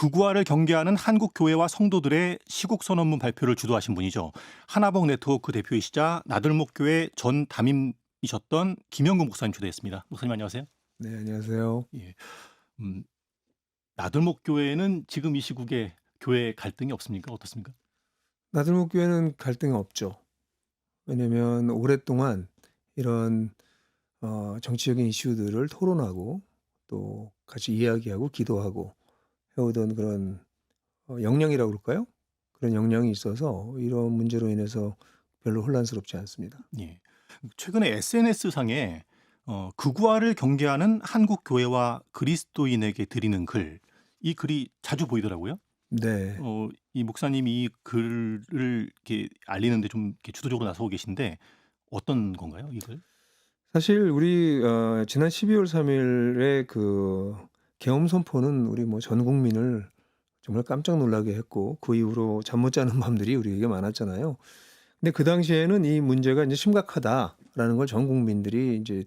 극우화를 경계하는 한국 교회와 성도들의 시국 선언문 발표를 주도하신 분이죠. 하나복 네트워크 대표이시자 나들목교회 전 담임이셨던 김영근 목사님 초대했습니다. 목사님 안녕하세요. 네, 안녕하세요. 예. 음, 나들목교회는 지금 이 시국에 교회 갈등이 없습니까? 어떻습니까? 나들목 교회는 갈등이 없죠. 왜냐면 오랫동안 이런 정치적인 이슈들을 토론하고 또 같이 이야기하고 기도하고 해오던 그런 역량이라고 그럴까요? 그런 역량이 있어서 이런 문제로 인해서 별로 혼란스럽지 않습니다. 예. 최근에 SNS상에 극우화를 경계하는 한국 교회와 그리스도인에게 드리는 글, 이 글이 자주 보이더라고요. 네. 이 목사님이 이 글을 이렇게 알리는데 좀 이렇게 주도적으로 나서고 계신데 어떤 건가요, 이 글? 사실 우리 지난 12월 3일에 그 계엄 선포는 우리 뭐 전 국민을 정말 깜짝 놀라게 했고 그 이후로 잠 못 자는 밤들이 우리에게 많았잖아요. 근데 그 당시에는 이 문제가 이제 심각하다라는 걸 전 국민들이 이제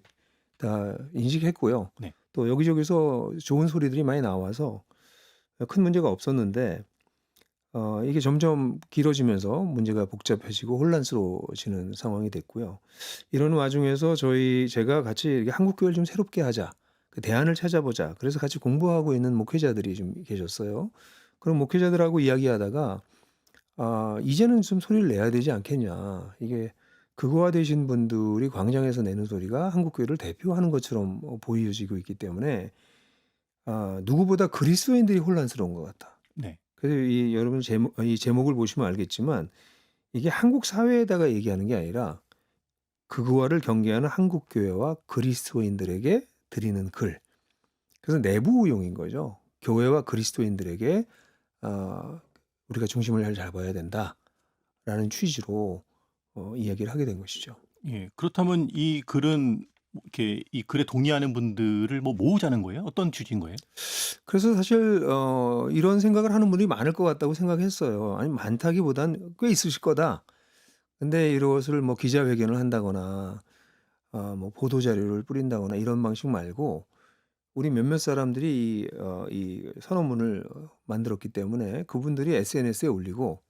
다 인식했고요. 네. 또 여기저기서 좋은 소리들이 많이 나와서 큰 문제가 없었는데 이게 점점 길어지면서 문제가 복잡해지고 혼란스러워지는 상황이 됐고요. 이런 와중에서 제가 같이 이렇게 한국 교회를 좀 새롭게 하자. 그 대안을 찾아보자. 그래서 같이 공부하고 있는 목회자들이 좀 계셨어요. 그런 목회자들하고 이야기하다가 이제는 좀 소리를 내야 되지 않겠냐. 이게 극우화되신 분들이 광장에서 내는 소리가 한국교회를 대표하는 것처럼 보여지고 있기 때문에 누구보다 그리스도인들이 혼란스러운 것 같다. 네. 그래서 여러분 이 제목을 보시면 알겠지만 이게 한국 사회에다가 얘기하는 게 아니라 극우화를 경계하는 한국교회와 그리스도인들에게 드리는 글. 그래서 내부용인 거죠. 교회와 그리스도인들에게 우리가 중심을 잘 잡아야 된다라는 취지로 이야기를 하게 된 것이죠. 예. 그렇다면 이 글은 뭐 이렇게 이 글에 동의하는 분들을 뭐 모으자는 거예요? 어떤 취지인 거예요? 그래서 사실 이런 생각을 하는 분들이 많을 것 같다고 생각했어요. 아니 많다기보단 꽤 있으실 거다. 근데 이것을 뭐 기자회견을 한다거나 뭐 보도 자료를 뿌린다거나 이런 방식 말고 우리 몇몇 사람들이 이 선언문을 만들었기 때문에 그분들이 SNS에 올리고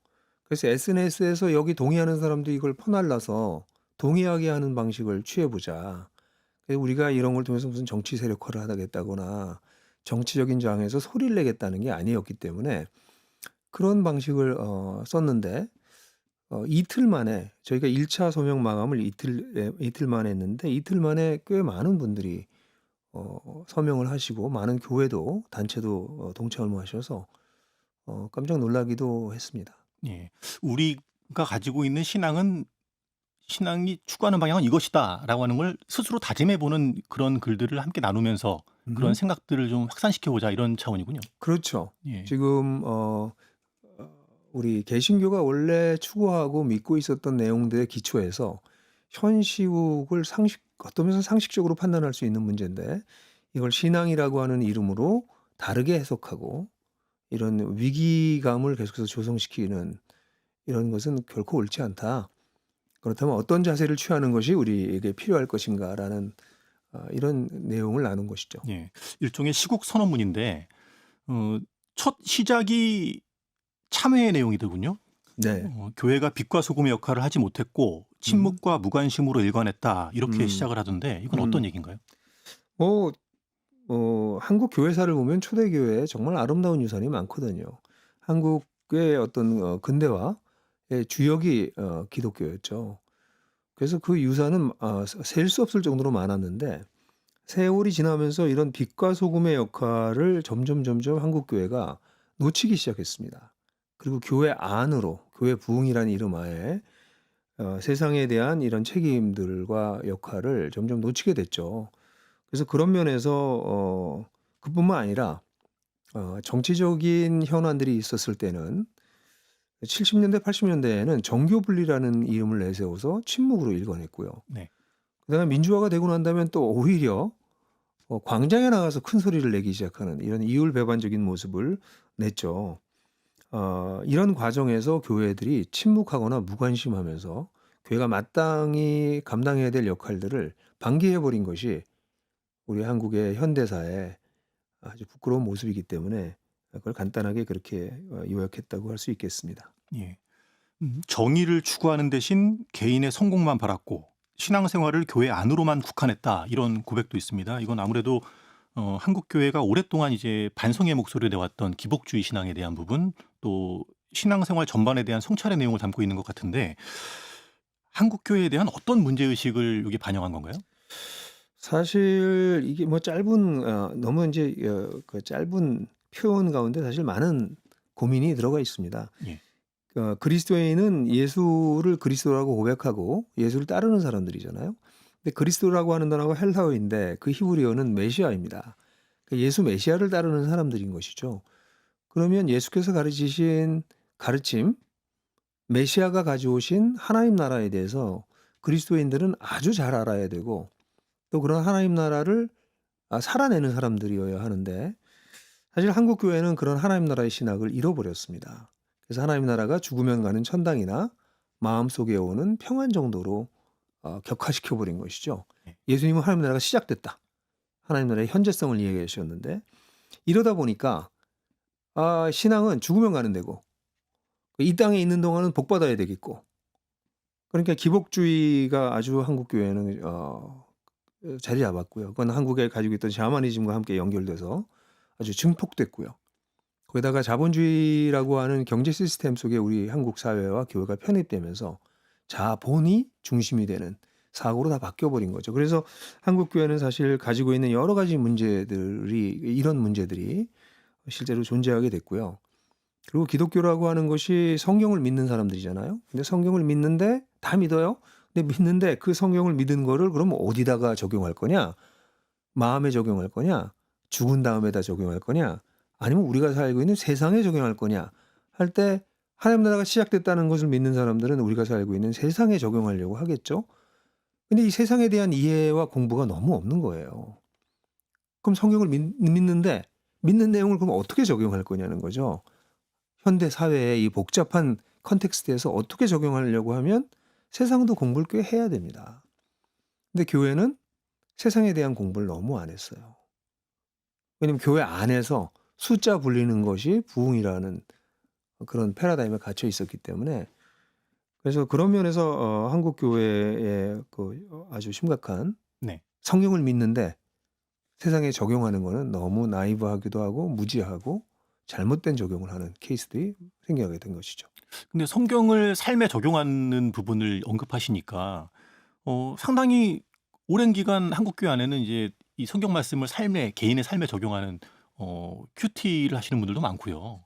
그래서 SNS에서 여기 동의하는 사람들이 이걸 퍼날라서 동의하게 하는 방식을 취해 보자. 그래서 우리가 이런 걸 통해서 무슨 정치 세력화를 하겠다거나 정치적인 저항에서 소리를 내겠다는 게 아니었기 때문에 그런 방식을 썼는데 이틀 만에 저희가 1차 서명 마감을 이틀 만에 했는데 이틀 만에 꽤 많은 분들이 서명을 하시고 많은 교회도 단체도 동참을 하셔서 깜짝 놀라기도 했습니다. 예. 우리가 가지고 있는 신앙이 추구하는 방향은 이것이다라고 하는 걸 스스로 다짐해 보는 그런 글들을 함께 나누면서 그런 음. 생각들을 좀 확산시켜 보자 이런 차원이군요. 그렇죠. 예. 지금 우리 개신교가 원래 추구하고 믿고 있었던 내용들의 기초에서 현 시국을 어떤 면에서 상식적으로 판단할 수 있는 문제인데 이걸 신앙이라고 하는 이름으로 다르게 해석하고 이런 위기감을 계속해서 조성시키는 이런 것은 결코 옳지 않다. 그렇다면 어떤 자세를 취하는 것이 우리에게 필요할 것인가라는 이런 내용을 나눈 것이죠. 예. 일종의 시국 선언문인데 첫 시작이 참회의 내용이더군요. 네. 교회가 빛과 소금의 역할을 하지 못했고 음. 침묵과 무관심으로 일관했다. 이렇게 음. 시작을 하던데 이건 어떤 음. 얘기인가요? 뭐 한국 교회사를 보면 초대교회에 정말 아름다운 유산이 많거든요. 한국의 어떤 근대화의 주역이 기독교였죠. 그래서 그 유산은 셀 수 없을 정도로 많았는데 세월이 지나면서 이런 빛과 소금의 역할을 점점 한국 교회가 놓치기 시작했습니다. 그리고 교회 안으로 교회 부흥이라는 이름 하에 세상에 대한 이런 책임들과 역할을 점점 놓치게 됐죠. 그래서 그런 면에서 그뿐만 아니라 정치적인 현안들이 있었을 때는 70 년대 80 년대에는 정교 분리라는 이름을 내세워서 침묵으로 일관했고요. 네. 그다음에 민주화가 되고 난 다음엔 또 오히려 광장에 나가서 큰 소리를 내기 시작하는 이런 이율배반적인 모습을 냈죠. 이런 과정에서 교회들이 침묵하거나 무관심하면서 교회가 마땅히 감당해야 될 역할들을 방기해 버린 것이 우리 한국의 현대사의 아주 부끄러운 모습이기 때문에 그걸 간단하게 그렇게 요약했다고 할 수 있겠습니다. 예. 정의를 추구하는 대신 개인의 성공만 바랐고 신앙생활을 교회 안으로만 국한했다. 이런 고백도 있습니다. 이건 아무래도 한국 교회가 오랫동안 이제 반성의 목소리를 내왔던 기복주의 신앙에 대한 부분, 또 신앙생활 전반에 대한 성찰의 내용을 담고 있는 것 같은데 한국 교회에 대한 어떤 문제 의식을 여기 반영한 건가요? 사실 이게 뭐 짧은 너무 인제 그 짧은 표현 가운데 사실 많은 고민이 들어가 있습니다. 예. 그리스도인은 예수를 그리스도라고 고백하고 예수를 따르는 사람들이잖아요. 근데 그리스도라고 하는 단어가 헬라어인데 그 히브리어는 메시아입니다. 그 예수 메시아를 따르는 사람들인 것이죠. 그러면 예수께서 가르치신 가르침, 메시아가 가져오신 하나님 나라에 대해서 그리스도인들은 아주 잘 알아야 되고 또 그런 하나님 나라를 살아내는 사람들이어야 하는데 사실 한국 교회는 그런 하나님 나라의 신학을 잃어버렸습니다. 그래서 하나님 나라가 죽으면 가는 천당이나 마음속에 오는 평안 정도로 격화시켜 버린 것이죠. 네. 예수님은 하나님 나라가 시작됐다. 하나님 나라의 현재성을 이야기하셨는데 이러다 보니까 신앙은 죽으면 가는 데고 이 땅에 있는 동안은 복 받아야 되겠고 그러니까 기복주의가 아주 한국 교회는 자리 잡았고요. 그건 한국에 가지고 있던 샤머니즘과 함께 연결돼서 아주 증폭됐고요. 거기다가 자본주의라고 하는 경제 시스템 속에 우리 한국 사회와 교회가 편입되면서 자본이 중심이 되는 사고로 다 바뀌어버린 거죠. 그래서 한국 교회는 사실 가지고 있는 여러 가지 문제들이 이런 문제들이 실제로 존재하게 됐고요. 그리고 기독교라고 하는 것이 성경을 믿는 사람들이잖아요. 근데 성경을 믿는데 다 믿어요. 근데 믿는데 그 성경을 믿은 거를 그럼 어디다가 적용할 거냐? 마음에 적용할 거냐? 죽은 다음에다 적용할 거냐? 아니면 우리가 살고 있는 세상에 적용할 거냐? 할 때 하나님 나라가 시작됐다는 것을 믿는 사람들은 우리가 살고 있는 세상에 적용하려고 하겠죠. 근데 이 세상에 대한 이해와 공부가 너무 없는 거예요. 그럼 성경을 믿는데 믿는 내용을 그럼 어떻게 적용할 거냐는 거죠. 현대 사회의 이 복잡한 컨텍스트에서 어떻게 적용하려고 하면 세상도 공부를 꽤 해야 됩니다. 근데 교회는 세상에 대한 공부를 너무 안 했어요. 왜냐면 교회 안에서 숫자 불리는 것이 부흥이라는 그런 패러다임에 갇혀 있었기 때문에 그래서 그런 면에서 한국 교회의 아주 심각한 네. 성경을 믿는데 세상에 적용하는 거는 너무 나이브하기도 하고 무지하고 잘못된 적용을 하는 케이스들이 생겨나게 된 것이죠. 근데 성경을 삶에 적용하는 부분을 언급하시니까 상당히 오랜 기간 한국 교회 안에는 이제 이 성경 말씀을 삶에 개인의 삶에 적용하는 큐티를 하시는 분들도 많고요.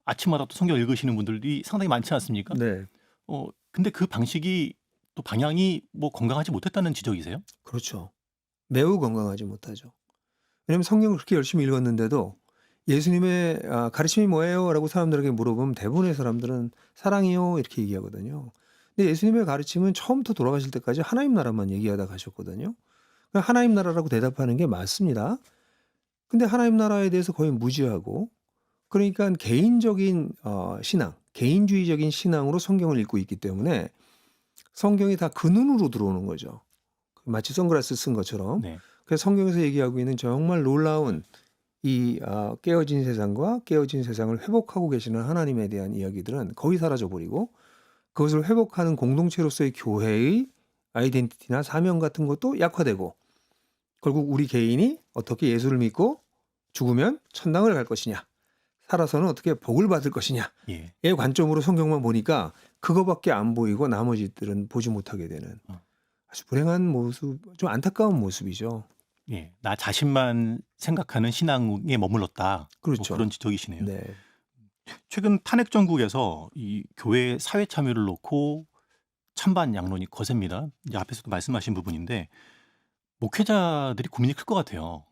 아침마다 또 성경 읽으시는 분들이 상당히 많지 않습니까? 네. 근데 그 방식이 또 방향이 뭐 건강하지 못했다는 지적이세요? 그렇죠. 매우 건강하지 못하죠. 왜냐하면 성경을 그렇게 열심히 읽었는데도 예수님의 가르침이 뭐예요?라고 사람들에게 물어보면 대부분의 사람들은 사랑이요 이렇게 얘기하거든요. 근데 예수님의 가르침은 처음부터 돌아가실 때까지 하나님 나라만 얘기하다 가셨거든요. 하나님 나라라고 대답하는 게 맞습니다. 근데 하나님 나라에 대해서 거의 무지하고 그러니까 개인적인 신앙, 개인주의적인 신앙으로 성경을 읽고 있기 때문에 성경이 다 그 눈으로 들어오는 거죠. 마치 선글라스 쓴 것처럼. 네. 그래서 성경에서 얘기하고 있는 정말 놀라운 이 깨어진 세상과 깨어진 세상을 회복하고 계시는 하나님에 대한 이야기들은 거의 사라져 버리고 그것을 회복하는 공동체로서의 교회의 아이덴티티나 사명 같은 것도 약화되고 결국 우리 개인이 어떻게 예수를 믿고 죽으면 천당을 갈 것이냐 살아서는 어떻게 복을 받을 것이냐의 예. 관점으로 성경만 보니까 그거밖에 안 보이고 나머지들은 보지 못하게 되는 아주 불행한 모습, 좀 안타까운 모습이죠. 예. 나 자신만 생각하는 신앙에 머물렀다. 뭐 그렇죠. 그런 지적이시네요. 네. 최근 탄핵 정국에서 이 교회 사회 참여를 놓고 찬반 양론이 거셉니다. 이제 앞에서도 말씀하신 부분인데 목회자들이 고민이 클 것 같아요.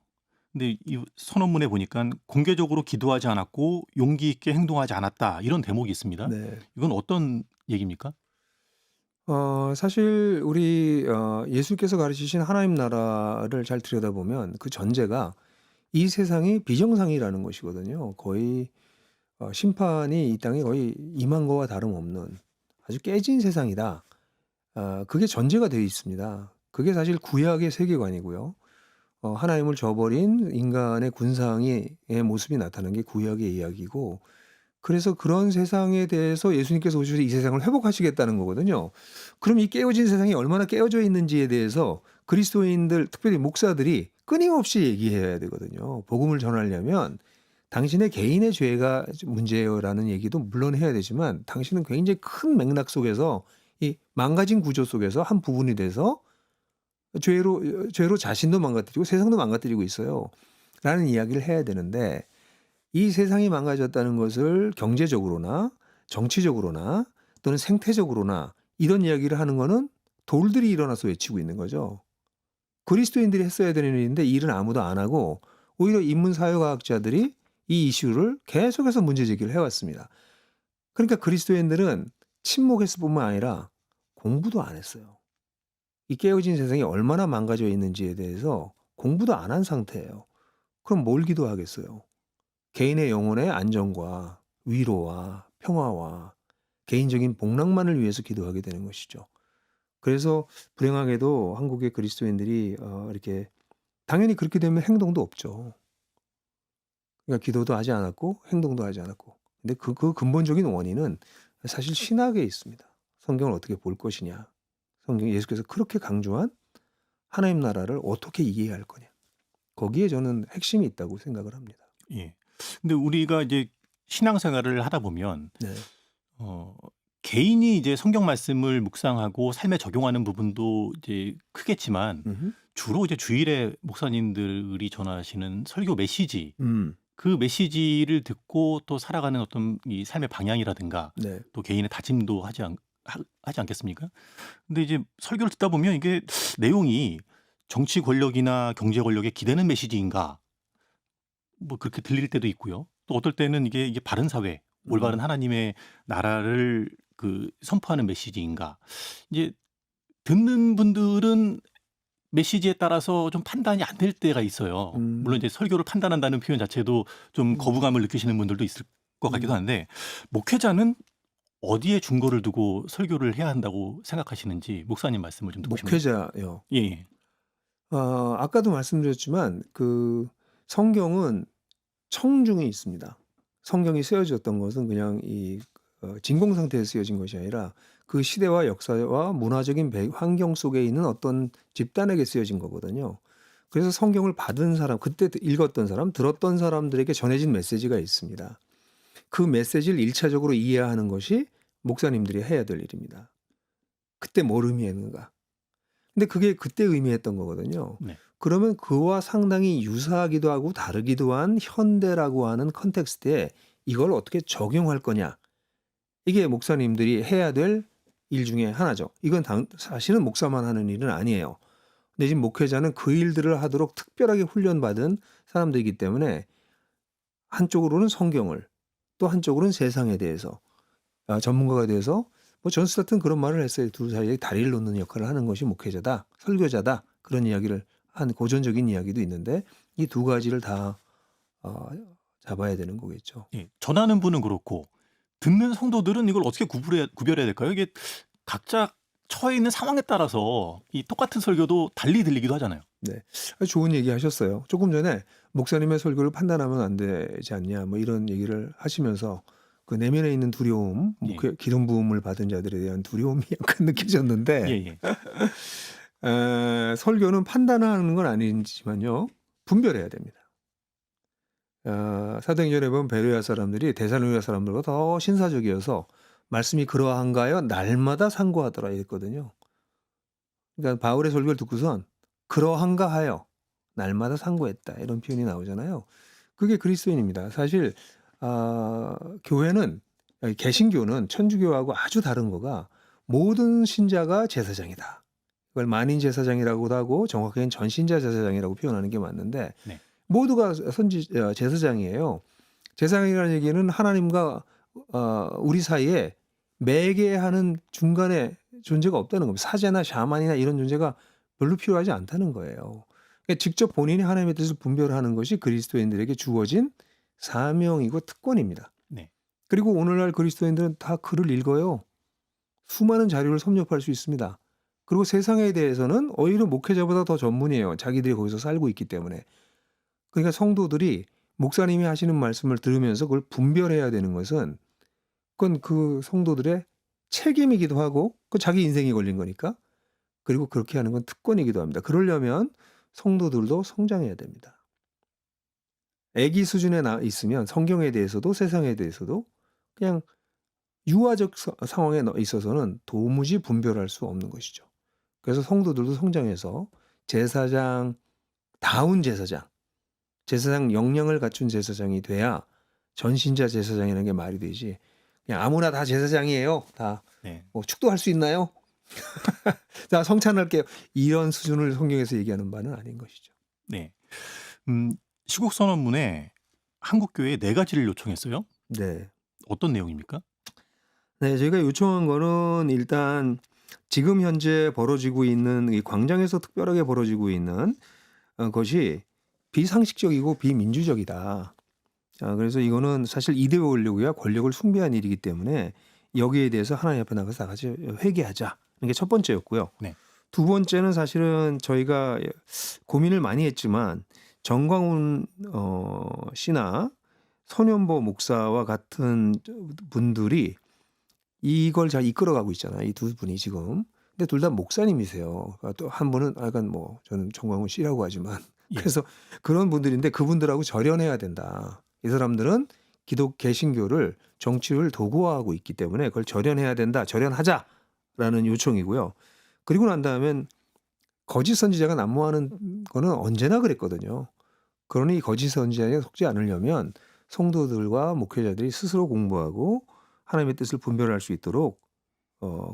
근데 이 선언문에 보니까 공개적으로 기도하지 않았고 용기 있게 행동하지 않았다 이런 대목이 있습니다. 네. 이건 어떤 얘기입니까? 사실 우리 예수께서 가르치신 하나님 나라를 잘 들여다보면 그 전제가 이 세상이 비정상이라는 것이거든요. 거의 심판이 이 땅에 거의 임한 거와 다름없는 아주 깨진 세상이다. 그게 전제가 되어 있습니다. 그게 사실 구약의 세계관이고요. 하나님을 저버린 인간의 군상의 모습이 나타나는 게 구약의 이야기고, 그래서 그런 세상에 대해서 예수님께서 오셔서 이 세상을 회복하시겠다는 거거든요. 그럼 이 깨어진 세상이 얼마나 깨어져 있는지에 대해서 그리스도인들, 특별히 목사들이 끊임없이 얘기해야 되거든요. 복음을 전하려면 당신의 개인의 죄가 문제예요라는 얘기도 물론 해야 되지만, 당신은 굉장히 큰 맥락 속에서 이 망가진 구조 속에서 한 부분이 돼서 죄로 자신도 망가뜨리고 세상도 망가뜨리고 있어요. 라는 이야기를 해야 되는데, 이 세상이 망가졌다는 것을 경제적으로나 정치적으로나 또는 생태적으로나 이런 이야기를 하는 거는 돌들이 일어나서 외치고 있는 거죠. 그리스도인들이 했어야 되는 일인데 이 일은 아무도 안 하고, 오히려 인문사회과학자들이 이 이슈를 계속해서 문제 제기를 해왔습니다. 그러니까 그리스도인들은 침묵했을 뿐만 아니라 공부도 안 했어요. 이 깨어진 세상이 얼마나 망가져 있는지에 대해서 공부도 안 한 상태예요. 그럼 뭘 기도하겠어요? 개인의 영혼의 안정과 위로와 평화와 개인적인 복락만을 위해서 기도하게 되는 것이죠. 그래서 불행하게도 한국의 그리스도인들이 이렇게 당연히 그렇게 되면 행동도 없죠. 그러니까 기도도 하지 않았고 행동도 하지 않았고. 근데 그 근본적인 원인은 사실 신학에 있습니다. 성경을 어떻게 볼 것이냐. 성경 예수께서 그렇게 강조한 하나님 나라를 어떻게 이해할 거냐. 거기에 저는 핵심이 있다고 생각을 합니다. 예. 근데 우리가 이제 신앙생활을 하다 보면 네. 어 개인이 이제 성경 말씀을 묵상하고 삶에 적용하는 부분도 이제 크겠지만, 음흠. 주로 이제 주일에 목사님들이 전하시는 설교 메시지, 음. 그 메시지를 듣고 또 살아가는 어떤 이 삶의 방향이라든가 네. 또 개인의 다짐도 하지 않겠습니까? 근데 이제 설교를 듣다 보면 이게 내용이 정치 권력이나 경제 권력에 기대는 메시지인가, 뭐 그렇게 들릴 때도 있고요. 또 어떨 때는 이게 바른 사회, 올바른 음. 하나님의 나라를 선포하는 메시지인가. 이제 듣는 분들은 메시지에 따라서 좀 판단이 안 될 때가 있어요. 물론 음. 이제 설교를 판단한다는 표현 자체도 좀 음. 거부감을 느끼시는 분들도 있을 것 같기도 음. 한데, 목회자는 어디에 중거를 두고 설교를 해야 한다고 생각하시는지 목사님 말씀을 좀 듣고 싶네요. 목회자요. 예예. 아까도 말씀드렸지만 그 성경은 청중이 있습니다. 성경이 쓰여졌던 것은 그냥 이 진공 상태에 쓰여진 것이 아니라 그 시대와 역사와 문화적인 환경 속에 있는 어떤 집단에게 쓰여진 거거든요. 그래서 성경을 받은 사람, 그때 읽었던 사람, 들었던 사람들에게 전해진 메시지가 있습니다. 그 메시지를 1차적으로 이해하는 것이 목사님들이 해야 될 일입니다. 그때 뭘 의미했는가. 근데 그게 그때 의미했던 거거든요. 네. 그러면 그와 상당히 유사하기도 하고 다르기도 한 현대라고 하는 컨텍스트에 이걸 어떻게 적용할 거냐. 이게 목사님들이 해야 될 일 중에 하나죠. 이건 사실은 목사만 하는 일은 아니에요. 근데 지금 목회자는 그 일들을 하도록 특별하게 훈련받은 사람들이기 때문에 한쪽으로는 성경을, 또 한쪽으로는 세상에 대해서 전문가가 돼서 뭐 존 스타트는 그런 말을 했어요. 둘 사이에 다리를 놓는 역할을 하는 것이 목회자다, 설교자다, 그런 이야기를 한 고전적인 이야기도 있는데, 이 두 가지를 다 잡아야 되는 거겠죠. 예. 전하는 분은 그렇고 듣는 성도들은 이걸 어떻게 구별해야 될까요? 이게 각자 처해 있는 상황에 따라서 이 똑같은 설교도 달리 들리기도 하잖아요. 네, 좋은 얘기 하셨어요. 조금 전에 목사님의 설교를 판단하면 안 되지 않냐, 뭐 이런 얘기를 하시면서 그 내면에 있는 두려움, 예. 기름 부음을 받은 자들에 대한 두려움이 약간 느껴졌는데, 예예. 설교는 판단하는 건 아니지만요, 분별해야 됩니다. 사도행전에 보면 베레아 사람들이 데살로니가 사람들보다 더 신사적이어서 말씀이 그러한가요? 날마다 상고하더라 이랬거든요. 그러니까 바울의 설교를 듣고선 그러한가 하여 날마다 상고했다, 이런 표현이 나오잖아요. 그게 그리스도인입니다. 사실 교회는, 개신교는 천주교하고 아주 다른 거가 모든 신자가 제사장이다. 그걸 만인 제사장이라고도 하고 정확하게는 전신자 제사장이라고 표현하는 게 맞는데, 네. 모두가 제사장이에요. 제사장이라는 얘기는 하나님과 우리 사이에 매개하는 중간에 존재가 없다는 겁니다. 사제나 샤만이나 이런 존재가 별로 필요하지 않다는 거예요. 그러니까 직접 본인이 하나님의 뜻을 분별하는 것이 그리스도인들에게 주어진 사명이고 특권입니다. 네. 그리고 오늘날 그리스도인들은 다 글을 읽어요. 수많은 자료를 섭렵할 수 있습니다. 그리고 세상에 대해서는 오히려 목회자보다 더 전문이에요. 자기들이 거기서 살고 있기 때문에. 그러니까 성도들이 목사님이 하시는 말씀을 들으면서 그걸 분별해야 되는 것은 그건 그 성도들의 책임이기도 하고 그 자기 인생이 걸린 거니까. 그리고 그렇게 하는 건 특권이기도 합니다. 그러려면 성도들도 성장해야 됩니다. 아기 수준에 있으면 성경에 대해서도 세상에 대해서도 그냥 유아적 상황에 있어서는 도무지 분별할 수 없는 것이죠. 그래서 성도들도 성장해서 제사장다운 제사장 역량을 갖춘 제사장이 돼야 전신자 제사장이라는 게 말이 되지. 그냥 아무나 다 제사장이에요. 다 네. 뭐 축도할 수 있나요? 자, 성찬할게요. 이런 수준을 성경에서 얘기하는 바는 아닌 것이죠. 네. 시국 선언문에 한국 교회에 4가지를 요청했어요. 네. 어떤 내용입니까? 네, 저희가 요청한 거는 일단 지금 현재 벌어지고 있는 이 광장에서 특별하게 벌어지고 있는 것이 비상식적이고 비민주적이다. 그래서 이거는 사실 이대 권력을 숭배한 일이기 때문에 여기에 대해서 하나님 앞에 나가서 다 같이 회개하자. 이게 첫 번째였고요. 네. 두 번째는 사실은 저희가 고민을 많이 했지만 정광훈 씨나 손현보 목사와 같은 분들이 이걸 잘 이끌어가고 있잖아요. 이 두 분이 지금. 근데 둘 다 목사님이세요. 또 한 분은 약간 뭐 저는 정광훈 씨라고 하지만 예. 그래서 그런 분들인데 그분들하고 절연해야 된다. 이 사람들은 개신교를 정치를 도구화하고 있기 때문에 그걸 절연해야 된다. 절연하자라는 요청이고요. 그리고 난 다음엔 거짓 선지자가 난무하는 거는 언제나 그랬거든요. 그러니 거짓 선지자에 속지 않으려면 성도들과 목회자들이 스스로 공부하고 하나님의 뜻을 분별할 수 있도록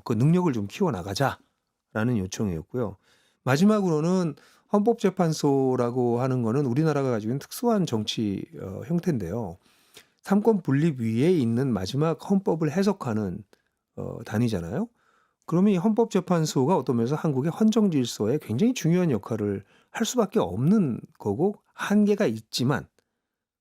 그 능력을 좀 키워나가자라는 요청이었고요. 마지막으로는 헌법재판소라고 하는 거는 우리나라가 가지고 있는 특수한 정치 형태인데요. 삼권 분립 위에 있는 마지막 헌법을 해석하는 단위잖아요. 그러면 이 헌법재판소가 어떤 면에서 한국의 헌정 질서에 굉장히 중요한 역할을 할 수밖에 없는 거고 한계가 있지만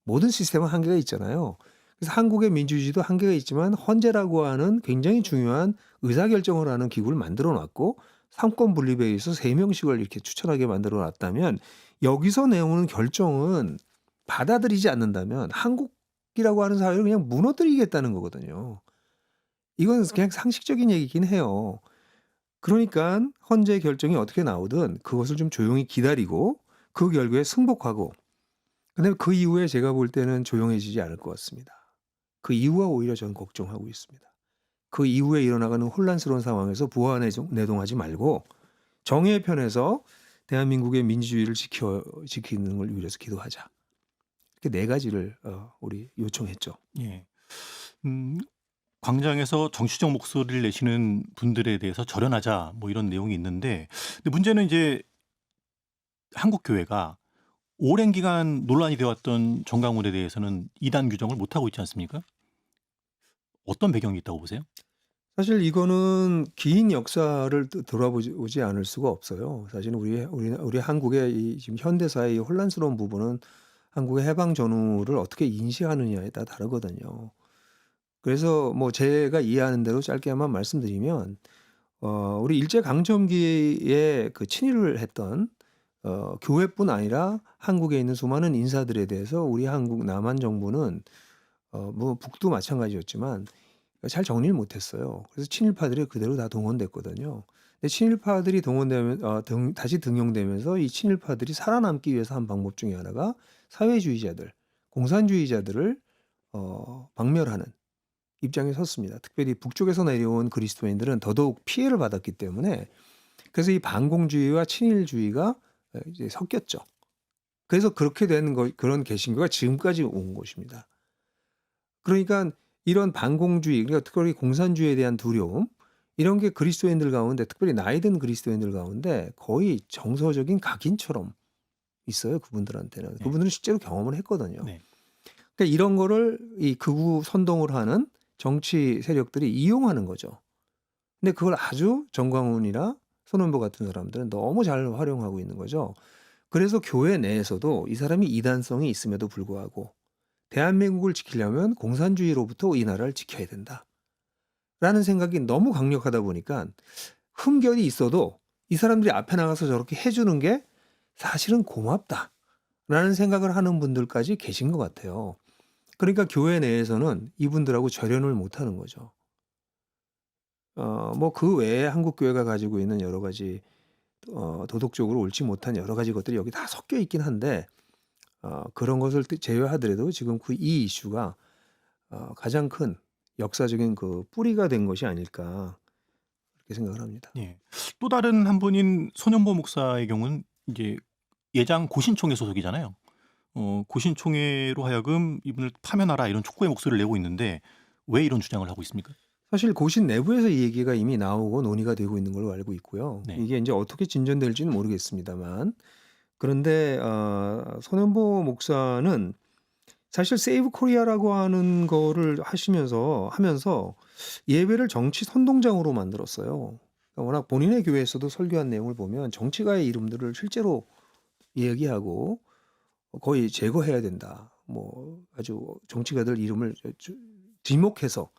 모든 시스템은 한계가 있잖아요. 그래서 한국의 민주주의도 한계가 있지만 헌재라고 하는 굉장히 중요한 의사결정을 하는 기구를 만들어 놨고 삼권 분립에 의해서 3명씩을 이렇게 추천하게 만들어 놨다면 여기서 내오는 결정은 받아들이지 않는다면 한국이라고 하는 사회를 그냥 무너뜨리겠다는 거거든요. 이건 그냥 상식적인 얘기긴 해요. 그러니까 헌재 결정이 어떻게 나오든 그것을 좀 조용히 기다리고 그 결과에 승복하고 근데 그 이후에 제가 볼 때는 조용해지지 않을 것 같습니다. 그 이후가 오히려 저는 걱정하고 있습니다. 그 이후에 일어나가는 혼란스러운 상황에서 부하내동하지 말고 정의의 편에서 대한민국의 민주주의를 지키는 걸 위해서 기도하자. 이렇게 4가지를 우리 요청했죠. 예. 광장에서 정치적 목소리를 내시는 분들에 대해서 절연하자 뭐 이런 내용이 있는데 근데 문제는 이제 한국 교회가 오랜 기간 논란이 되어 왔던 정강훈에 대해서는 이단 규정을 못 하고 있지 않습니까? 어떤 배경이 있다고 보세요? 사실 이거는 긴 역사를 돌아보지 않을 수가 없어요. 사실은 우리 한국의 이 지금 현대사의 이 혼란스러운 부분은 한국의 해방 전후를 어떻게 인식하느냐에 따라 다르거든요. 그래서 뭐 제가 이해하는 대로 짧게만 말씀드리면 우리 일제 강점기에 그 친일을 했던 교회뿐 아니라 한국에 있는 수많은 인사들에 대해서 우리 한국 남한 정부는 뭐 북도 마찬가지였지만 잘 정리를 못했어요. 그래서 친일파들이 그대로 다 동원됐거든요. 근데 친일파들이 다시 등용되면서 이 친일파들이 살아남기 위해서 한 방법 중에 하나가 사회주의자들, 공산주의자들을 박멸하는 입장에 섰습니다. 특별히 북쪽에서 내려온 그리스도인들은 더더욱 피해를 받았기 때문에 그래서 이 반공주의와 친일주의가 이제 섞였죠. 그래서 그렇게 된 그런 개신교가 지금까지 온 것입니다. 그러니까 이런 반공주의, 그러니까 특별히 공산주의에 대한 두려움 이런 게 그리스도인들 가운데 특별히 나이 든 그리스도인들 가운데 거의 정서적인 각인처럼 있어요. 그분들한테는. 네. 그분들은 실제로 경험을 했거든요. 네. 그러니까 이런 거를 이 극우 선동을 하는 정치 세력들이 이용하는 거죠. 근데 그걸 아주 정광훈이나 손원보 같은 사람들은 너무 잘 활용하고 있는 거죠. 그래서 교회 내에서도 이 사람이 이단성이 있음에도 불구하고 대한민국을 지키려면 공산주의로부터 이 나라를 지켜야 된다. 라는 생각이 너무 강력하다 보니까 흠결이 있어도 이 사람들이 앞에 나가서 저렇게 해 주는 게 사실은 고맙다라는 생각을 하는 분들까지 계신 것 같아요. 그러니까 교회 내에서는 이분들하고 절연을 못 하는 거죠. 뭐 그 외에 한국 교회가 가지고 있는 여러 가지 도덕적으로 옳지 못한 여러 가지 것들이 여기 다 섞여 있긴 한데 그런 것을 제외하더라도 지금 이 이슈가 가장 큰 역사적인 그 뿌리가 된 것이 아닐까 그렇게 생각을 합니다. 예. 또 다른 한 분인 손현보 목사의 경우는 이제 예장 고신총회 소속이잖아요. 고신총회로 하여금 이분을 파면하라 이런 촉구의 목소리를 내고 있는데 왜 이런 주장을 하고 있습니까? 사실 고신 내부에서 이 얘기가 이미 나오고 논의가 되고 있는 걸로 알고 있고요. 네. 이게 이제 어떻게 진전될지는 모르겠습니다만 그런데 손현보 목사는 사실 세이브 코리아라고 하는 거를 하면서 예배를 정치 선동장으로 만들었어요. 그러니까 워낙 본인의 교회에서도 설교한 내용을 보면 정치가의 이름들을 실제로 얘기하고 거의 제거해야 된다. 뭐 아주 정치가들 이름을 지목해서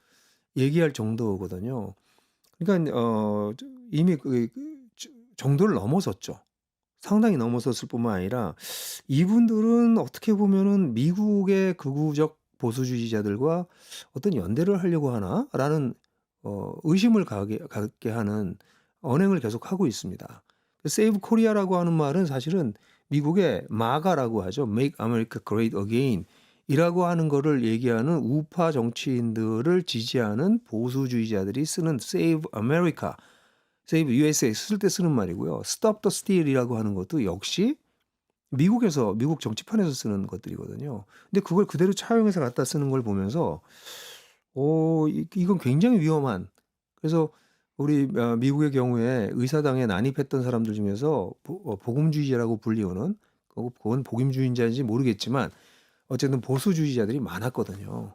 얘기할 정도거든요. 그러니까 이미 정도를 넘어섰죠. 상당히 넘어섰을 뿐만 아니라 이분들은 어떻게 보면은 미국의 극우적 보수주의자들과 어떤 연대를 하려고 하나라는 의심을 갖게 하는 언행을 계속하고 있습니다. 세이브 코리아라고 하는 말은 사실은 미국의 마가라고 하죠. Make America Great Again 이라고 하는 거를 얘기하는 우파 정치인들을 지지하는 보수주의자들이 쓰는 Save America, Save USA 쓸 때 쓰는 말이고요. Stop the Steal이라고 하는 것도 역시 미국 정치판에서 쓰는 것들이거든요. 근데 그걸 그대로 차용해서 갖다 쓰는 걸 보면서 이건 굉장히 위험한. 그래서 우리 미국의 경우에 의사당에 난입했던 사람들 중에서 복음주의자라고 불리우는 그건 복음주의자인지 모르겠지만 어쨌든 보수주의자들이 많았거든요.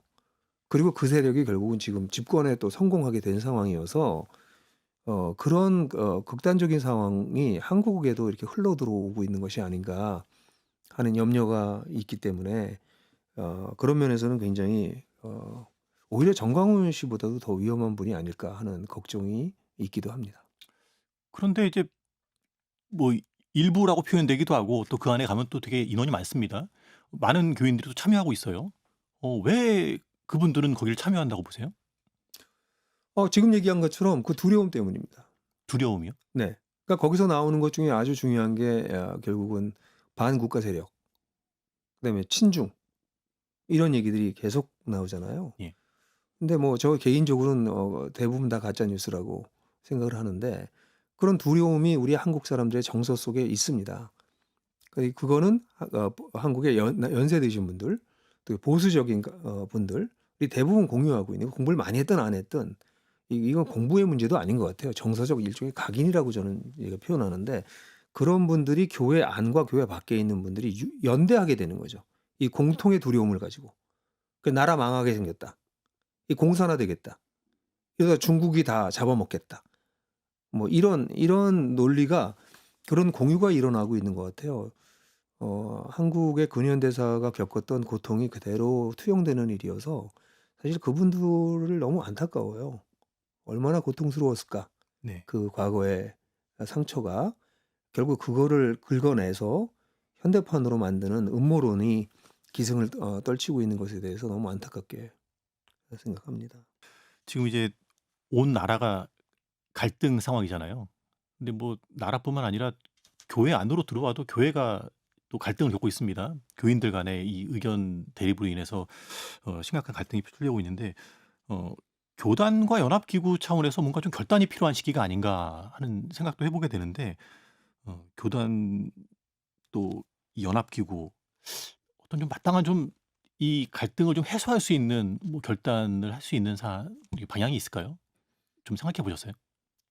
그리고 그 세력이 결국은 지금 집권에 또 성공하게 된 상황이어서 그런 극단적인 상황이 한국에도 이렇게 흘러 들어오고 있는 것이 아닌가 하는 염려가 있기 때문에 그런 면에서는 굉장히 오히려 정광훈 씨보다도 더 위험한 분이 아닐까 하는 걱정이 있기도 합니다. 그런데 이제 뭐 일부라고 표현되기도 하고 또 그 안에 가면 또 되게 인원이 많습니다. 많은 교인들이 또 참여하고 있어요. 왜 그분들은 거기를 참여한다고 보세요? 지금 얘기한 것처럼 그 두려움 때문입니다. 두려움이요? 네. 그러니까 거기서 나오는 것 중에 아주 중요한 게 결국은 반국가 세력, 그다음에 친중 이런 얘기들이 계속 나오잖아요. 예. 근데 뭐 저 개인적으로는 대부분 다 가짜 뉴스라고 생각을 하는데 그런 두려움이 우리 한국 사람들의 정서 속에 있습니다. 그거는 한국의 연세 드신 분들, 또 보수적인 분들이 대부분 공유하고 있는 공부를 많이 했든 안 했든 이건 공부의 문제도 아닌 것 같아요. 정서적 일종의 각인이라고 저는 표현하는데 그런 분들이 교회 안과 교회 밖에 있는 분들이 연대하게 되는 거죠. 이 공통의 두려움을 가지고. 그 나라 망하게 생겼다. 이 공산화되겠다. 이러다 중국이 다 잡아먹겠다. 뭐 이런 논리가 그런 공유가 일어나고 있는 것 같아요. 한국의 근현대사가 겪었던 고통이 그대로 투영되는 일이어서 사실 그분들을 너무 안타까워요. 얼마나 고통스러웠을까. 네. 그 과거의 상처가 결국 그거를 긁어내서 현대판으로 만드는 음모론이 기승을 떨치고 있는 것에 대해서 너무 안타깝게 생각합니다. 지금 이제 온 나라가 갈등 상황이잖아요. 근데 뭐 나라뿐만 아니라 교회 안으로 들어와도 교회가 또 갈등을 겪고 있습니다. 교인들 간의 이 의견 대립으로 인해서 심각한 갈등이 풀리고 있는데 교단과 연합기구 차원에서 뭔가 좀 결단이 필요한 시기가 아닌가 하는 생각도 해보게 되는데 교단 또 이 연합기구 어떤 좀 마땅한 좀 이 갈등을 좀 해소할 수 있는 뭐 결단을 할 수 있는 우리 방향이 있을까요? 좀 생각해 보셨어요?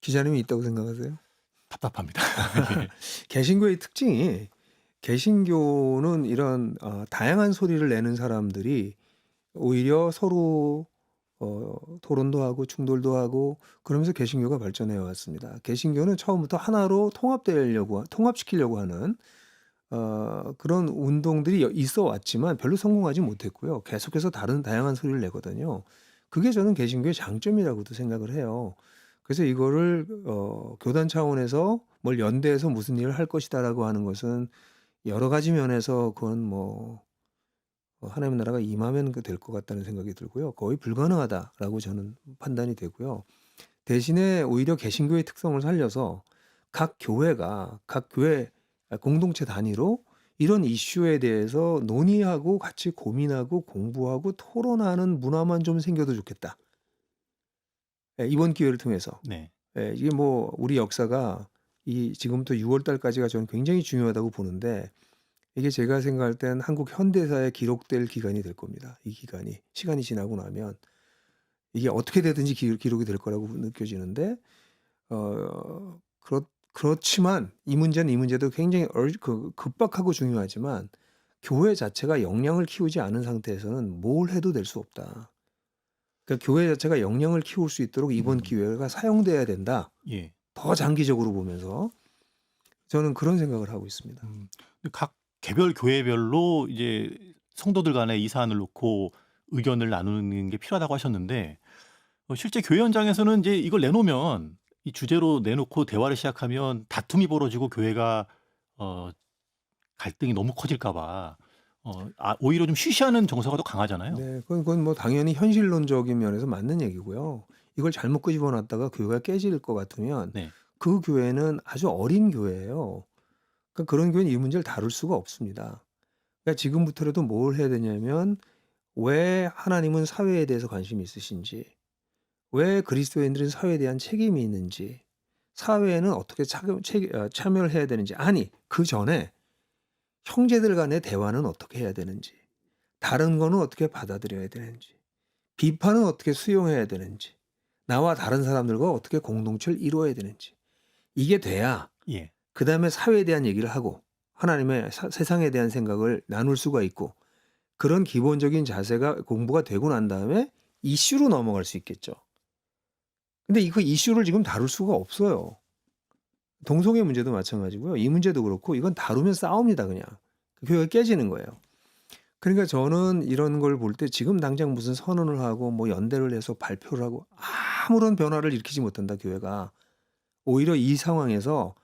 기자님이 있다고 생각하세요? 답답합니다. 예. 개신교의 특징이 개신교는 이런 다양한 소리를 내는 사람들이 오히려 서로 토론도 하고 충돌도 하고 그러면서 개신교가 발전해 왔습니다. 개신교는 처음부터 하나로 통합시키려고 하는 그런 운동들이 있어 왔지만 별로 성공하지 못했고요. 계속해서 다양한 소리를 내거든요. 그게 저는 개신교의 장점이라고도 생각을 해요. 그래서 이거를 교단 차원에서 뭘 연대해서 무슨 일을 할 것이다라고 하는 것은 여러 가지 면에서 그건 뭐 하나님의 나라가 임하면 그 될 것 같다는 생각이 들고요. 거의 불가능하다라고 저는 판단이 되고요. 대신에 오히려 개신교의 특성을 살려서 각 교회가 각 교회 공동체 단위로 이런 이슈에 대해서 논의하고 같이 고민하고 공부하고 토론하는 문화만 좀 생겨도 좋겠다. 예, 이번 기회를 통해서. 네. 예, 이게 뭐 우리 역사가 이 지금부터 6월 달까지가 저는 굉장히 중요하다고 보는데 이게 제가 생각할 땐 한국 현대사에 기록될 기간이 될 겁니다. 이 기간이 시간이 지나고 나면 이게 어떻게 되든지 기록이 될 거라고 느껴지는데 그렇지만 이 문제는 이 문제도 굉장히 급박하고 중요하지만 교회 자체가 역량을 키우지 않은 상태에서는 뭘 해도 될 수 없다. 그러니까 교회 자체가 역량을 키울 수 있도록 이번 기회가 사용돼야 된다. 예. 더 장기적으로 보면서 저는 그런 생각을 하고 있습니다. 각 개별 교회별로 이제 성도들 간의 이 사안을 놓고 의견을 나누는 게 필요하다고 하셨는데 실제 교회 현장에서는 이제 이걸 내놓으면 이 주제로 내놓고 대화를 시작하면 다툼이 벌어지고 교회가 어 갈등이 너무 커질까 봐 오히려 좀 쉬쉬하는 정서가 더 강하잖아요. 네. 그건 뭐 당연히 현실론적인 면에서 맞는 얘기고요. 이걸 잘못 끄집어 놨다가 교회가 깨질 것 같으면 네. 그 교회는 아주 어린 교회예요. 그러니까 그런 교회는 이 문제를 다룰 수가 없습니다. 그러니까 지금부터라도 뭘 해야 되냐면 왜 하나님은 사회에 대해서 관심이 있으신지, 왜 그리스도인들은 사회에 대한 책임이 있는지, 사회에는 어떻게 참여를 해야 되는지, 아니 그전에 형제들 간의 대화는 어떻게 해야 되는지, 다른 거는 어떻게 받아들여야 되는지, 비판은 어떻게 수용해야 되는지, 나와 다른 사람들과 어떻게 공동체를 이루어야 되는지 이게 돼야 예. 그다음에 사회에 대한 얘기를 하고 하나님의 세상에 대한 생각을 나눌 수가 있고 그런 기본적인 자세가 공부가 되고 난 다음에 이슈로 넘어갈 수 있겠죠. 근데 그 이슈를 지금 다룰 수가 없어요. 동성애 문제도 마찬가지고요. 이 문제도 그렇고 이건 다루면 싸웁니다 그냥. 교회가 깨지는 거예요. 그러니까 저는 이런 걸 볼 때 지금 당장 무슨 선언을 하고 뭐 연대를 해서 발표를 하고 아무런 변화를 일으키지 못한다 교회가. 오히려 이 상황에서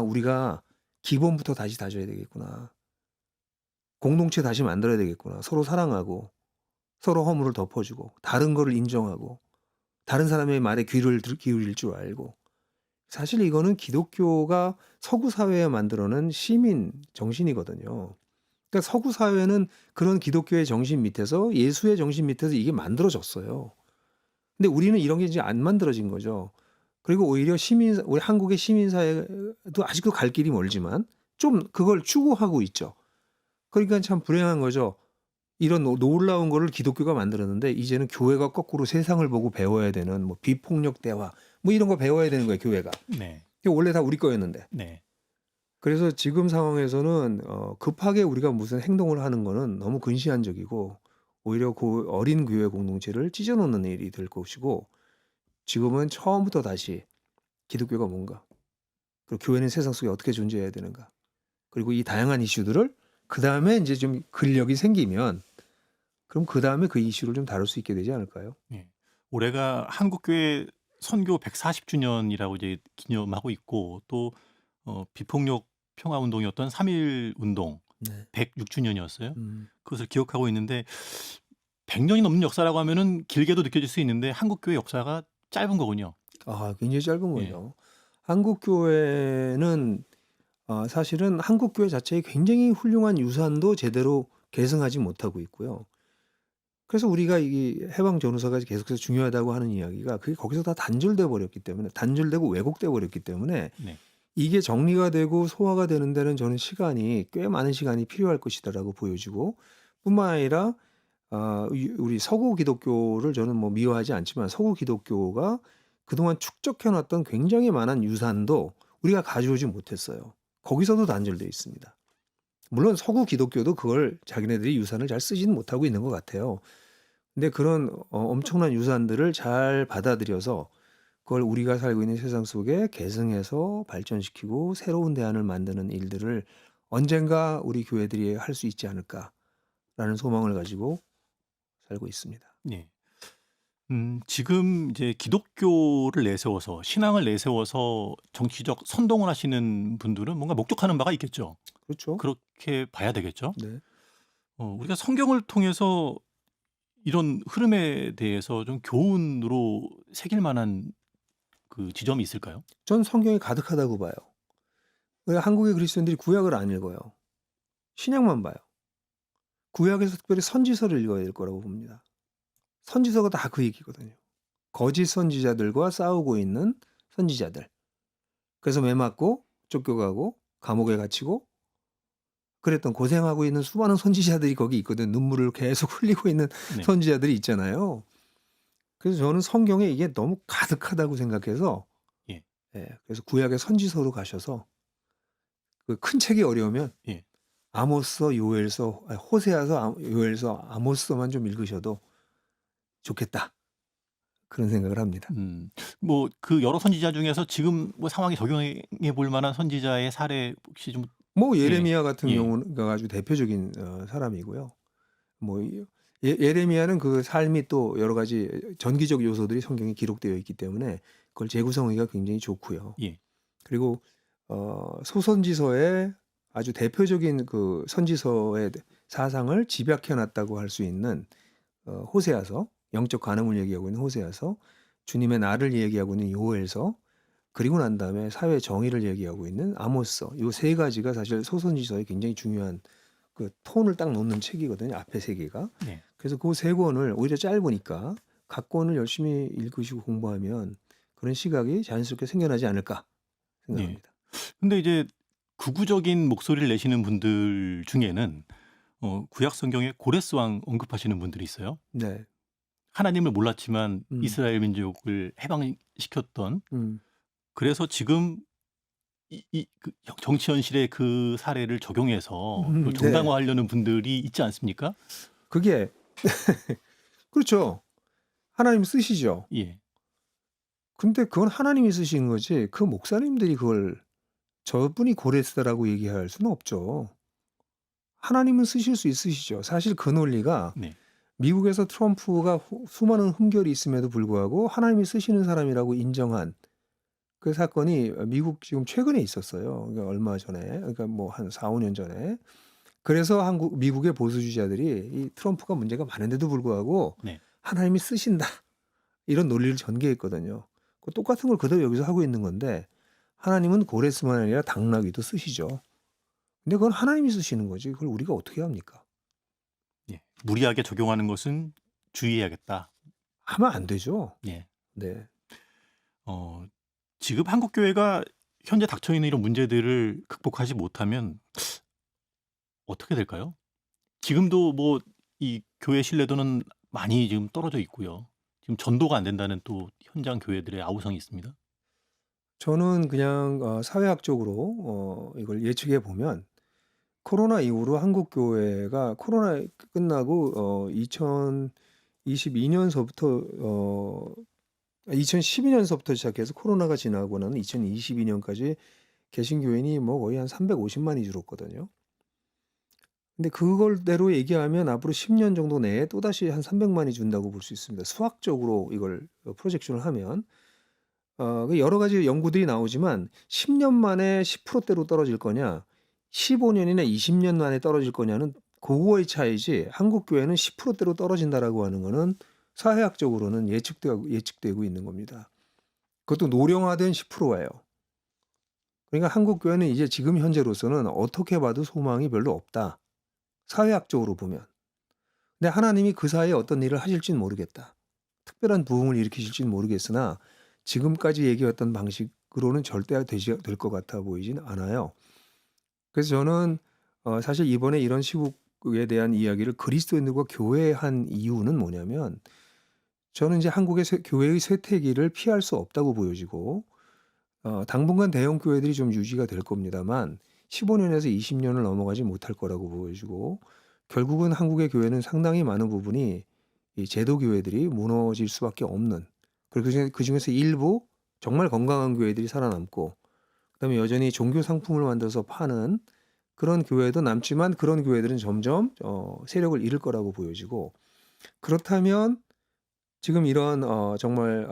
우리가 기본부터 다시 다져야 되겠구나. 공동체 다시 만들어야 되겠구나. 서로 사랑하고 서로 허물을 덮어주고 다른 거를 인정하고 다른 사람의 말에 귀를 기울일 줄 알고 사실 이거는 기독교가 서구 사회에 만들어낸 시민 정신이거든요. 그러니까 서구 사회는 그런 기독교의 정신 밑에서 예수의 정신 밑에서 이게 만들어졌어요. 근데 우리는 이런 게 이제 안 만들어진 거죠. 그리고 오히려 우리 한국의 시민 사회도 아직도 갈 길이 멀지만 좀 그걸 추구하고 있죠. 그러니까 참 불행한 거죠. 이런 놀라운 거를 기독교가 만들었는데 이제는 교회가 거꾸로 세상을 보고 배워야 되는 뭐 비폭력 대화 뭐 이런 거 배워야 되는 거예요, 교회가. 네. 이게 원래 다 우리 거였는데. 네. 그래서 지금 상황에서는 급하게 우리가 무슨 행동을 하는 거는 너무 근시안적이고 오히려 그 어린 교회 공동체를 찢어놓는 일이 될 것이고 지금은 처음부터 다시 기독교가 뭔가 그리고 교회는 세상 속에 어떻게 존재해야 되는가 그리고 이 다양한 이슈들을 그 다음에 이제 좀 근력이 생기면 그럼 그 다음에 그 이슈를 좀 다룰 수 있게 되지 않을까요? 예. 올해가 한국교회 선교 140주년이라고 이제 기념하고 있고 또 비폭력 평화 운동이었던 3.1 운동 네. 106주년이었어요. 음. 그것을 기억하고 있는데 100년이 넘는 역사라고 하면은 길게도 느껴질 수 있는데 한국교회 역사가 짧은 거군요. 굉장히 짧은 예. 거죠. 한국 교회는 사실은 한국 교회 자체의 굉장히 훌륭한 유산도 제대로 계승하지 못하고 있고요. 그래서 우리가 이 해방 전후사가 계속해서 중요하다고 하는 이야기가 그게 거기서 다 단절돼 버렸기 때문에 단절되고 왜곡돼 버렸기 때문에 네. 이게 정리가 되고 소화가 되는 데는 저는 시간이 꽤 많은 시간이 필요할 것이다라고 보여지고 뿐만 아니라 우리 서구 기독교를 저는 뭐 미워하지 않지만 서구 기독교가 그동안 축적해 놨던 굉장히 많은 유산도 우리가 가져오지 못했어요. 거기서도 단절돼 있습니다. 물론 서구 기독교도 그걸 자기네들이 유산을 잘 쓰지는 못하고 있는 것 같아요. 근데 그런 엄청난 유산들을 잘 받아들여서 그걸 우리가 살고 있는 세상 속에 계승해서 발전시키고 새로운 대안을 만드는 일들을 언젠가 우리 교회들이 할 수 있지 않을까라는 소망을 가지고 살고 있습니다. 예. 지금 이제 기독교를 내세워서 신앙을 내세워서 정치적 선동을 하시는 분들은 뭔가 목적하는 바가 있겠죠. 그렇죠. 그렇게 봐야 되겠죠. 네. 우리가 성경을 통해서 이런 흐름에 대해서 좀 교훈으로 새길 만한 그 지점이 있을까요? 전 성경이 가득하다고 봐요. 왜 한국의 그리스도인들이 구약을 안 읽어요. 신약만 봐요. 구약에서 특별히 선지서를 읽어야 될 거라고 봅니다. 선지서가 다 그 얘기거든요. 거짓 선지자들과 싸우고 있는 선지자들. 그래서 매 맞고 쫓겨가고 감옥에 갇히고 그랬던 고생하고 있는 수많은 선지자들이 거기 있거든. 눈물을 계속 흘리고 있는 네. 선지자들이 있잖아요. 그래서 저는 성경에 이게 너무 가득하다고 생각해서 예. 그래서 구약의 선지서로 가셔서 그 큰 책이 어려우면 예. 아모스서, 요엘서, 호세아서, 요엘서, 아모스서만 좀 읽으셔도 좋겠다. 그런 생각을 합니다. 뭐 그 여러 선지자 중에서 지금 뭐 상황에 적용해 볼 만한 선지자의 사례 혹시 좀 뭐 예. 예레미야 같은 예. 경우가 아주 대표적인 사람이고요. 뭐 예레미야는 그 삶이 또 여러 가지 전기적 요소들이 성경에 기록되어 있기 때문에 그걸 재구성하기가 굉장히 좋고요. 예. 그리고 소선지서의 아주 대표적인 그 선지서의 사상을 집약해 놨다고 할 수 있는 호세아서, 영적 간음을 얘기하고 있는 호세아서, 주님의 날을 얘기하고 있는 요엘서, 그리고 난 다음에 사회 정의를 얘기하고 있는 아모스서. 요 세 가지가 사실 소선지서의 굉장히 중요한 그 톤을 딱 놓는 책이거든요. 앞에 세 개가. 네. 그래서 그 세 권을 오히려 짧으니까 각 권을 열심히 읽으시고 공부하면 그런 시각이 자연스럽게 생겨나지 않을까 네. 생각합니다. 근데 이제 극우적인 목소리를 내시는 분들 중에는 구약 성경에 고레스 왕 언급하시는 분들이 있어요. 네. 하나님을 몰랐지만 음. 이스라엘 민족을 해방시켰던 음. 그래서 지금 그 정치 현실의 그 사례를 적용해서 또 네. 정당화하려는 분들이 있지 않습니까? 그게 그렇죠. 하나님 쓰시죠. 예. 근데 그건 하나님이 쓰시는 거지 그 목사님들이 그걸 저분이 고레스다라고 얘기할 수는 없죠. 하나님은 쓰실 수 있으시죠. 사실 그 논리가 네. 미국에서 트럼프가 수많은 흠결이 있음에도 불구하고 하나님이 쓰시는 사람이라고 인정한 그 사건이 미국 지금 최근에 있었어요. 그러니까 얼마 전에. 그러니까 뭐 한 4-5년 전에. 그래서 미국의 보수주의자들이 이 트럼프가 문제가 많은데도 불구하고 네. 하나님이 쓰신다. 이런 논리를 전개했거든요. 그 똑같은 걸 그대로 여기서 하고 있는 건데 하나님은 고레스만 아니라 당나귀도 쓰시죠. 근데 그건 하나님이 쓰시는 거지. 그걸 우리가 어떻게 합니까? 예. 무리하게 적용하는 것은 주의해야겠다. 하면 안 되죠. 예. 네. 지금 한국 교회가 현재 닥쳐 있는 이런 문제들을 극복하지 못하면 어떻게 될까요? 지금도 뭐 이 교회 신뢰도는 많이 지금 떨어져 있고요. 지금 전도가 안 된다는 또 현장 교회들의 아우성이 있습니다. 저는 그냥 사회학적으로 이걸 예측해 보면 코로나 이후로 한국 교회가 코로나 끝나고 2022년서부터 2012년서부터 시작해서 코로나가 지나고 나는 2022년까지 개신교인이 뭐 거의 한 350만이 줄었거든요. 근데 그걸대로 얘기하면 앞으로 10년 정도 내에 또다시 한 300만이 준다고 볼 수 있습니다. 수학적으로 이걸 프로젝션을 하면 그 여러 가지 연구들이 나오지만 10년 만에 10%대로 떨어질 거냐, 15년이나 20년 만에 떨어질 거냐는 그거의 차이지 한국 교회는 10%대로 떨어진다라고 하는 거는 사회학적으로는 예측되고 있는 겁니다. 그것도 노령화된 10%예요. 그러니까 한국 교회는 이제 지금 현재로서는 어떻게 봐도 소망이 별로 없다. 사회학적으로 보면. 근데 하나님이 그 사이에 어떤 일을 하실지는 모르겠다. 특별한 부흥을 일으키실지는 모르겠으나 지금까지 얘기했던 방식으로는 절대 될 것 같아 보이진 않아요. 그래서 저는 사실 이번에 이런 시국에 대한 이야기를 그리스도인들과 교회에 한 이유는 뭐냐면 저는 이제 한국의 교회의 쇠퇴기를 피할 수 없다고 보여지고 당분간 대형 교회들이 좀 유지가 될 겁니다만 15년에서 20년을 넘어가지 못할 거라고 보여지고 결국은 한국의 교회는 상당히 많은 부분이 이 제도 교회들이 무너질 수밖에 없는 그리고 그중에서 일부 정말 건강한 교회들이 살아남고 그다음에 여전히 종교 상품을 만들어서 파는 그런 교회도 남지만 그런 교회들은 점점 세력을 잃을 거라고 보여지고 그렇다면 지금 이런 정말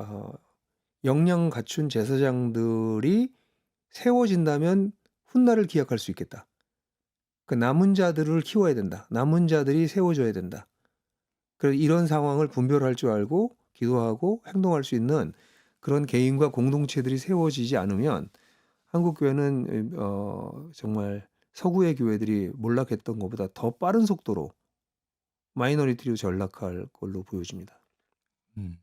역량 갖춘 제사장들이 세워진다면 훗날을 기약할 수 있겠다. 그 남은 자들을 키워야 된다. 남은 자들이 세워져야 된다. 그래서 이런 상황을 분별할 줄 알고 기도하고 행동할 수 있는 그런 개인과 공동체들이 세워지지 않으면 한국 교회는 정말 서구의 교회들이 몰락했던 것보다 더 빠른 속도로 마이너리티로 전락할 걸로 보여집니다. 음.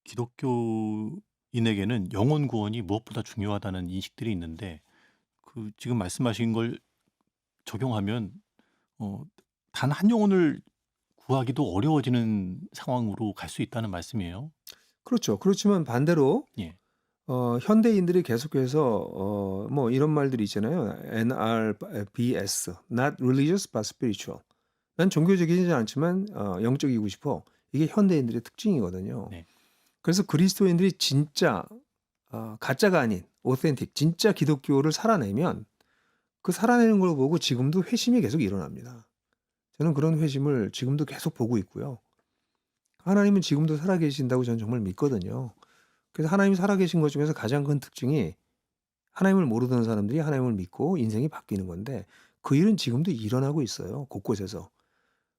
기독교인에게는 영혼 구원이 무엇보다 중요하다는 인식들이 있는데 그 지금 말씀하신 걸 적용하면 단 한 영혼을 구하기도 어려워지는 상황으로 갈 수 있다는 말씀이에요. 그렇죠. 그렇지만 반대로 예. 현대인들이 계속해서 뭐 이런 말들이 있잖아요. NRBS, Not Religious but Spiritual. 난 종교적이지 않지만 영적이고 싶어. 이게 현대인들의 특징이거든요. 네. 그래서 그리스도인들이 진짜 가짜가 아닌 오센틱, 진짜 기독교를 살아내면 그 살아내는 걸 보고 지금도 회심이 계속 일어납니다. 저는 그런 회심을 지금도 계속 보고 있고요. 하나님은 지금도 살아계신다고 저는 정말 믿거든요. 그래서 하나님이 살아계신 것 중에서 가장 큰 특징이 하나님을 모르던 사람들이 하나님을 믿고 인생이 바뀌는 건데 그 일은 지금도 일어나고 있어요. 곳곳에서.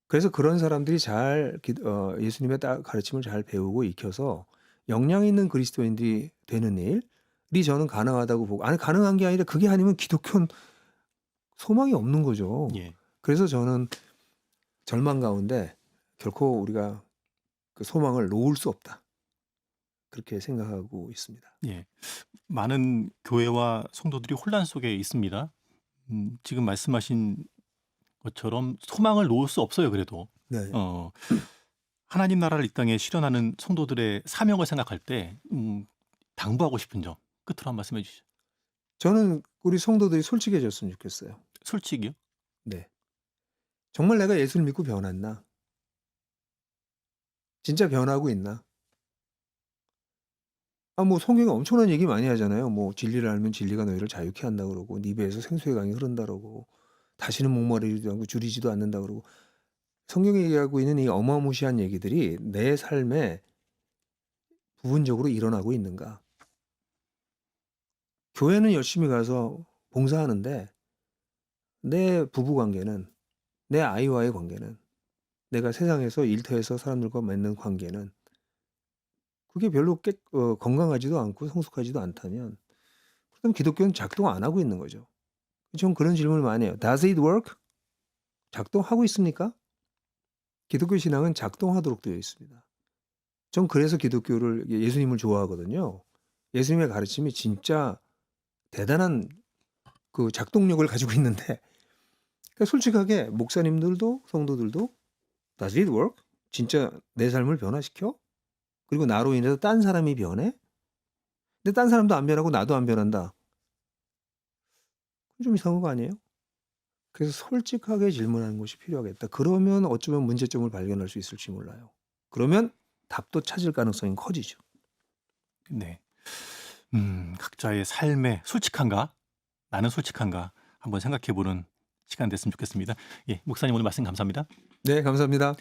그래서 그런 사람들이 잘 예수님의 가르침을 잘 배우고 익혀서 역량 있는 그리스도인들이 되는 일이 저는 가능하다고 보고, 아니 가능한 게 아니라 그게 아니면 기독교는 소망이 없는 거죠. 예. 그래서 저는 절망 가운데 결코 우리가 그 소망을 놓을 수 없다. 그렇게 생각하고 있습니다. 예. 많은 교회와 성도들이 혼란 속에 있습니다. 지금 말씀하신 것처럼 소망을 놓을 수 없어요, 그래도. 네. 하나님 나라를 이 땅에 실현하는 성도들의 사명을 생각할 때 당부하고 싶은 점 끝으로 한 말씀 해주시죠. 저는 우리 성도들이 솔직해졌으면 좋겠어요. 솔직히요? 네. 정말 내가 예수를 믿고 변했나? 진짜 변하고 있나? 뭐 성경에 엄청난 얘기 많이 하잖아요. 뭐 진리를 알면 진리가 너희를 자유케 한다 그러고 네 배에서 생수의 강이 흐른다 그러고 다시는 목마르지도 않고 줄이지도 않는다 그러고 성경이 얘기하고 있는 이 어마무시한 얘기들이 내 삶에 부분적으로 일어나고 있는가? 교회는 열심히 가서 봉사하는데 내 부부 관계는, 내 아이와의 관계는, 내가 세상에서 일터에서 사람들과 맺는 관계는 그게 별로 건강하지도 않고 성숙하지도 않다면 그럼 기독교는 작동 안 하고 있는 거죠. 전 그런 질문을 많이 해요. Does it work? 작동하고 있습니까? 기독교 신앙은 작동하도록 되어 있습니다. 전 그래서 기독교를, 예수님을 좋아하거든요. 예수님의 가르침이 진짜 대단한 그 작동력을 가지고 있는데, 그러니까 솔직하게 목사님들도 성도들도 Does it work? 진짜 내 삶을 변화시켜? 그리고 나로 인해서 딴 사람이 변해? 근데 딴 사람도 안 변하고 나도 안 변한다. 그건 좀 이상한 거 아니에요? 그래서 솔직하게 질문하는 것이 필요하겠다. 그러면 어쩌면 문제점을 발견할 수 있을지 몰라요. 그러면 답도 찾을 가능성이 커지죠. 네. 각자의 삶에 솔직한가? 나는 솔직한가? 한번 생각해보는 시간 됐으면 좋겠습니다. 예, 목사님 오늘 말씀 감사합니다. 네, 감사합니다.